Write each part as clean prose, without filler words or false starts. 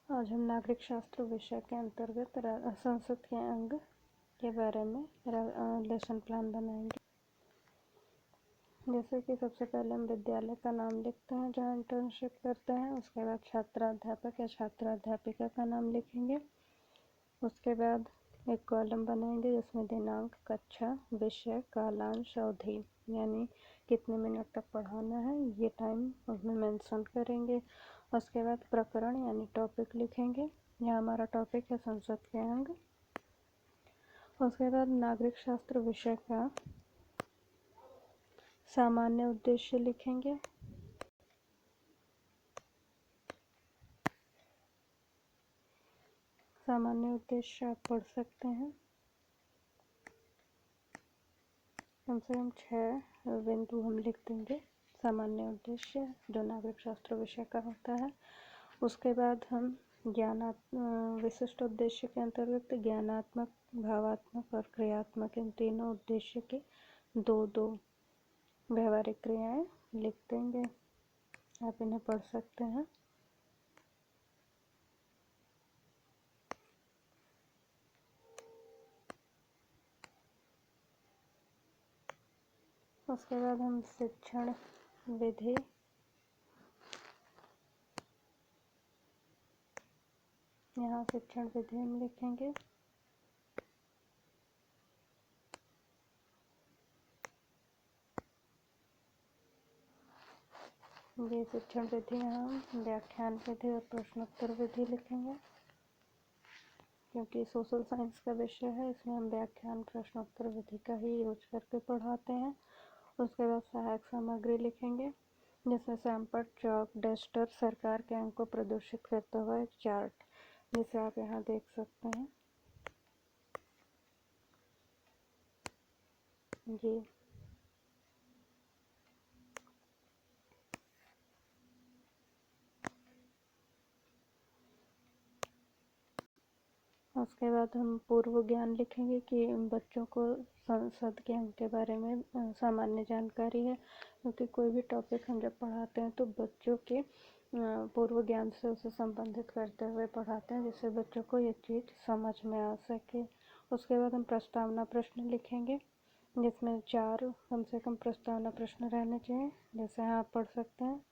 आज हम नागरिक शास्त्र विषय के अंतर्गत संसद के अंग के बारे में लेसन प्लान बनाएंगे। जैसे कि सबसे पहले हम विद्यालय का नाम लिखते हैं जहाँ इंटर्नशिप करते हैं। उसके बाद छात्राध्यापक या छात्राध्यापिका का नाम लिखेंगे। उसके बाद एक कॉलम बनाएंगे जिसमें दिनांक, कक्षा, विषय, कालांश, अवधि यानी कितने मिनट तक पढ़ाना है ये टाइम उसमें मेंशन करेंगे। उसके बाद प्रकरण यानी टॉपिक लिखेंगे। यहाँ हमारा टॉपिक है संसद के अंग। उसके बाद नागरिक शास्त्र विषय का सामान्य उद्देश्य लिखेंगे। सामान्य उद्देश्य आप पढ़ सकते हैं, कम से कम 6 बिंदु हम लिख देंगे सामान्य उद्देश्य जो नागरिक शास्त्र विषय का होता है। उसके बाद हम विशिष्ट उद्देश्य के अंतर्गत ज्ञानात्मक, भावात्मक और क्रियात्मक इन तीनों उद्देश्य के दो व्यवहारिक क्रियाएं लिख देंगे। आप इन्हें पढ़ सकते हैं। उसके बाद हम शिक्षण विधि, यहाँ शिक्षण विधि हम लिखेंगे। ये शिक्षण विधि हम व्याख्यान विधि और प्रश्नोत्तर विधि लिखेंगे क्योंकि सोशल साइंस का विषय है, इसमें हम व्याख्यान प्रश्नोत्तर विधि का ही यूज करके पढ़ाते हैं। उसके बाद सहायक सामग्री लिखेंगे जिसमें सैंपल, चौक, डस्टर, सरकार के अंक को प्रदर्शित करता हुआ एक चार्ट जिसे आप यहाँ देख सकते हैं। जी उसके बाद हम पूर्व ज्ञान लिखेंगे कि बच्चों को संसद के अंग के बारे में सामान्य जानकारी है, क्योंकि कोई भी टॉपिक हम जब पढ़ाते हैं तो बच्चों के पूर्व ज्ञान से उसे संबंधित करते हुए पढ़ाते हैं जिससे बच्चों को ये चीज़ समझ में आ सके। उसके बाद हम प्रस्तावना प्रश्न लिखेंगे जिसमें 4 कम से कम प्रस्तावना प्रश्न रहने चाहिए, जैसे यहाँ आप पढ़ सकते हैं।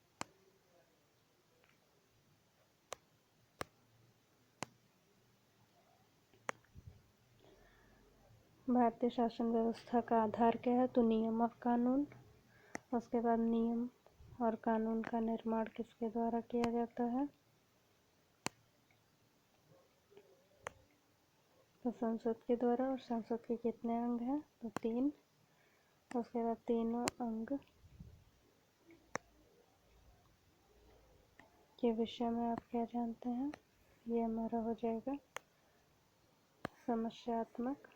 भारतीय शासन व्यवस्था का आधार क्या है? तो नियम और कानून। उसके बाद नियम और कानून का निर्माण किसके द्वारा किया जाता है? तो संसद के द्वारा। और संसद के कितने अंग हैं? तो 3। उसके बाद तीनों अंग के विषय में आप क्या जानते हैं? ये हमारा हो जाएगा समस्यात्मक।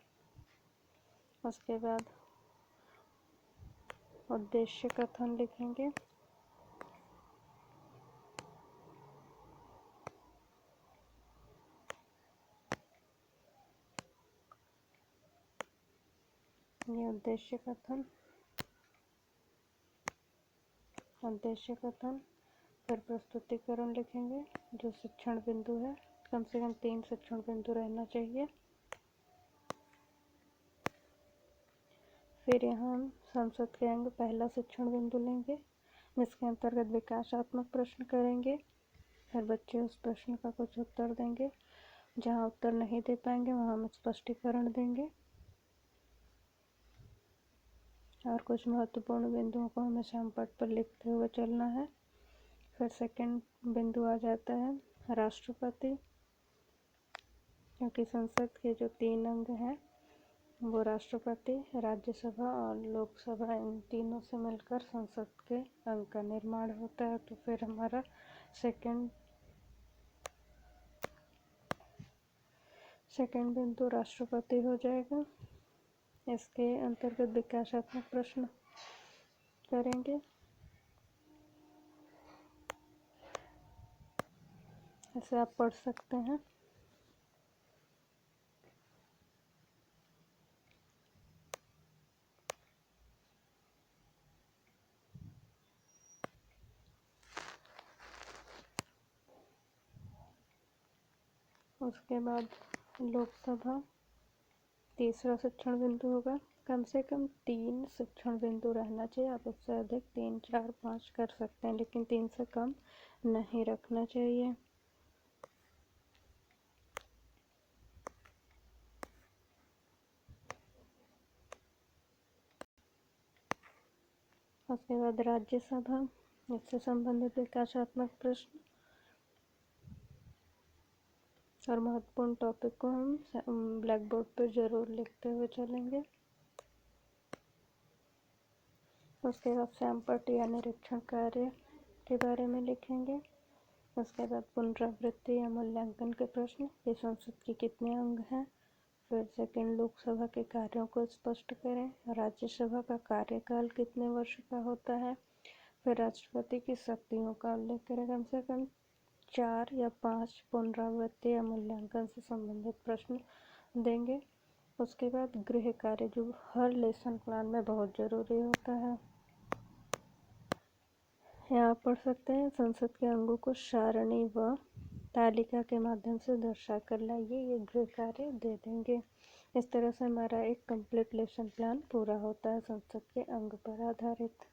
उसके बाद उद्देश्य कथन लिखेंगे। ये उद्देश्य कथन, फिर प्रस्तुतिकरण लिखेंगे जो शिक्षण बिंदु है, कम से कम 3 शिक्षण बिंदु रहना चाहिए। फिर यहाँ हम संसद के अंग पहला शिक्षण बिंदु लेंगे जिसके अंतर्गत विकासात्मक प्रश्न करेंगे। फिर बच्चे उस प्रश्न का कुछ उत्तर देंगे, जहाँ उत्तर नहीं दे पाएंगे वहाँ हम स्पष्टीकरण देंगे और कुछ महत्वपूर्ण बिंदुओं को हमें श्यामपट्ट पर लिखते हुए चलना है। फिर सेकंड बिंदु आ जाता है राष्ट्रपति, क्योंकि संसद के जो 3 अंग हैं वो राष्ट्रपति, राज्यसभा और लोकसभा, इन तीनों से मिलकर संसद के अंग का निर्माण होता है। तो फिर हमारा सेकंड बिंदु राष्ट्रपति हो जाएगा। इसके अंतर्गत विकासात्मक प्रश्न करेंगे। ऐसे आप पढ़ सकते हैं। उसके बाद लोकसभा तीसरा शिक्षण बिंदु होगा। कम से कम 3 शिक्षण बिंदु रहना चाहिए। आप उससे अधिक 3, 4, 5 कर सकते हैं, लेकिन 3 से कम नहीं रखना चाहिए। उसके बाद राज्यसभा, इससे संबंधित विकासात्मक प्रश्न और महत्वपूर्ण टॉपिक को हम ब्लैक बोर्ड पर जरूर लिखते हुए चलेंगे। उसके बाद सैंपट या निरीक्षण कार्य के बारे में लिखेंगे। उसके बाद पुनरावृत्ति या मूल्यांकन के प्रश्न, ये संसद के कितने अंग हैं। फिर सेकंड, लोकसभा के कार्यों को स्पष्ट करें। राज्यसभा का कार्यकाल कितने वर्ष का होता है। फिर राष्ट्रपति की शक्तियों का उल्लेख करें। कम से कम 4 या 5 पुनरावृत्ति या मूल्यांकन से संबंधित प्रश्न देंगे। उसके बाद गृह कार्य, जो हर लेसन प्लान में बहुत ज़रूरी होता है। यहाँ पढ़ सकते हैं, संसद के अंगों को सारणी व तालिका के माध्यम से दर्शा कर लाइए, ये गृह कार्य दे देंगे। इस तरह से हमारा एक कंप्लीट लेसन प्लान पूरा होता है संसद के अंग पर आधारित।